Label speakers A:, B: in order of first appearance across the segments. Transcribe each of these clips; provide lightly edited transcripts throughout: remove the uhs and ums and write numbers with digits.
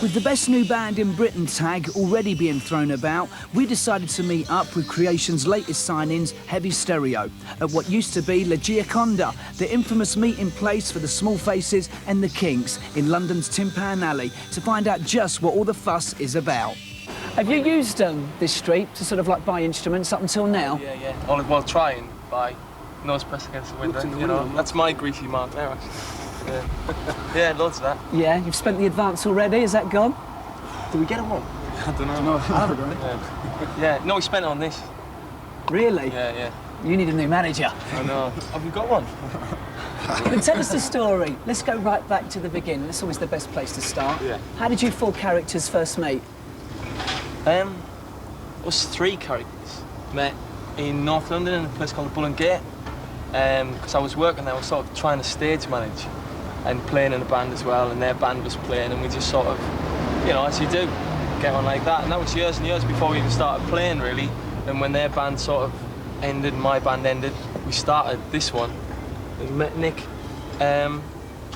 A: With the best new band in Britain tag already being thrown about, we decided to meet up with Creation's latest signings, Heavy Stereo, at what used to be La Gioconda, the infamous meeting place for the Small Faces and the Kinks in London's Tin Pan Alley, to find out just what all the fuss is about. Have you used this street to sort of like buy instruments up until now?
B: Yeah. Well, try and buy. Nose pressed against the window, you know. That's my greasy mark there, actually. Yeah, loads of that.
A: Yeah, you've spent the advance already, is that gone?
B: Did we get it one?
C: I don't know. I haven't got it.
B: Yeah, no, we spent it on this.
A: Really?
B: Yeah.
A: You need a new manager.
B: I know. Have you got one?
A: But tell us the story. Let's go right back to the beginning. That's always the best place to start.
B: Yeah.
A: How did you four characters first meet?
B: Us three characters met in North London in a place called the Bull and Gate. Because I was working there, I was sort of trying to stage manage and playing in a band as well, and their band was playing, and we just sort of, you know, as you do, get on like that. And that was years and years before we even started playing, really. And when their band sort of ended, my band ended, we started this one. We met Nick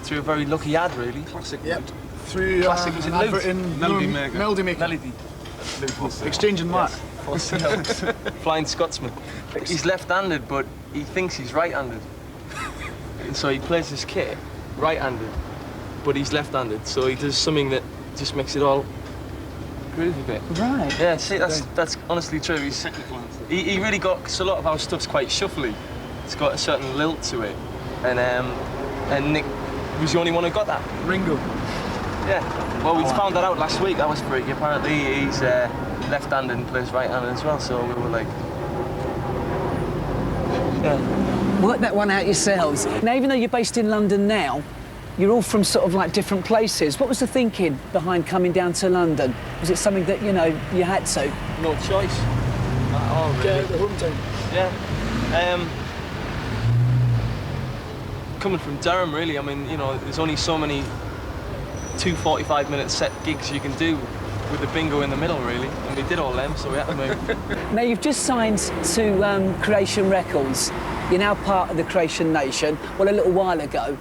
B: through a very lucky ad, really.
C: Classic. Yep. Through
B: Classic, was it
C: an advert
B: Loot?
C: in
B: Melody
C: Maker.
B: Melody.
C: Exchanging that.
B: Flying Scotsman. He's left-handed, but he thinks he's right-handed. So he plays his kit right-handed, but he's left-handed. So he does something that just makes it all groovy a bit.
A: Right.
B: Yeah, see, that's honestly true. He really got, because a lot of our stuff's quite shuffly. It's got a certain lilt to it. And Nick was the only one who got that.
C: Ringo.
B: Yeah. Well, we found that out last week. That was freaky. Apparently, he's left-handed and plays right-handed as well. So we were like, yeah.
A: Work that one out yourselves. Now, even though you're based in London now, you're all from sort of like different places. What was the thinking behind coming down to London? Was it something that, you know, you had to?
B: No choice at all, really.
C: Get out the hometown.
B: Yeah. Coming from Durham, really, I mean, you know, there's only so many 2 45-minute set gigs you can do with the bingo in the middle, really. And we did all them, so we had to move.
A: Now, you've just signed to Creation Records. You're now part of the Creation Nation, well, a little while ago.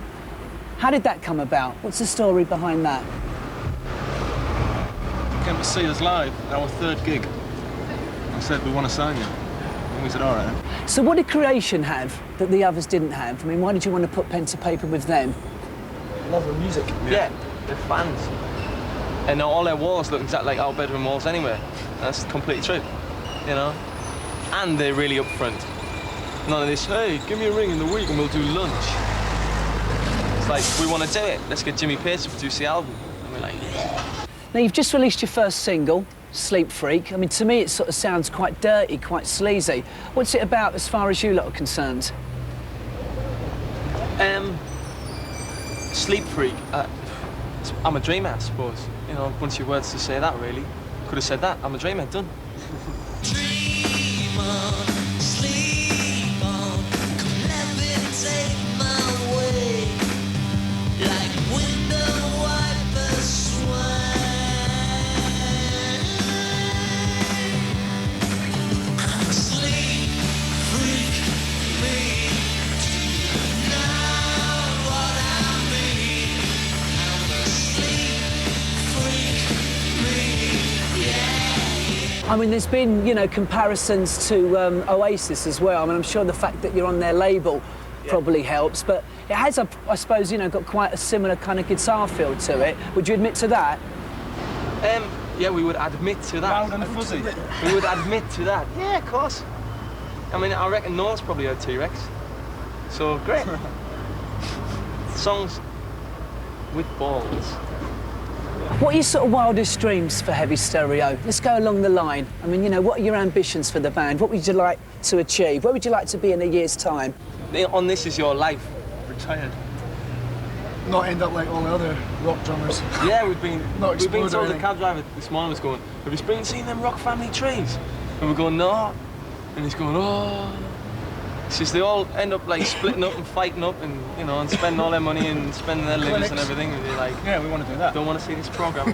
A: How did that come about? What's the story behind that?
C: Came to see us live, our third gig. I said, we want to sign you. And we said, all right.
A: So what did Creation have that the others didn't have? I mean, why did you want to put pen to paper with them?
C: Love the music.
B: Yeah, they're fans. And all their walls look exactly like our bedroom walls anyway. That's completely true, you know? And they're really upfront. None of this, hey, give me a ring in the week and we'll do lunch. It's like, we want to do it. Let's get Jimmy Page to produce the album. And we're like, yeah.
A: Now, you've just released your first single, Sleep Freak. I mean, to me, it sort of sounds quite dirty, quite sleazy. What's it about as far as you lot are concerned?
B: Sleep Freak. I'm a dreamer, I suppose. You know, a bunch of words to say that, really. Could have said that. I'm a dreamer, done.
D: Dream on, sleep on, come levitate my way, like window wiper swine. I'm a sleep freak, me, know what I mean. I'm a sleep freak, me, yeah.
A: I mean, there's been, you know, comparisons to Oasis as well. I mean, I'm sure the fact that you're on their label probably helps, but it has, I suppose, you know, got quite a similar kind of guitar feel to it. Would you admit to that?
B: Yeah, we would admit to that.
C: Loud and fuzzy.
B: We would admit to that. Yeah, of course. I mean, I reckon Noel's probably heard T-Rex. So, great. Songs with balls.
A: What are your sort of wildest dreams for Heavy Stereo? Let's go along the line. I mean, you know, what are your ambitions for the band? What would you like to achieve? Where would you like to be in a year's time?
B: On This Is Your Life.
C: Retired. Not end up like all the other rock drummers.
B: Yeah, we've been
C: Not
B: told,
C: explode or
B: the
C: anything.
B: cab driver this morning was going, have you been seeing them Rock Family trees? And we're going, no. And he's going, oh. It's just they all end up like splitting up and fighting up and, you know, and spending all their money and spending their livers and everything. And they're like,
C: Yeah, we want to do that.
B: don't want to see this program.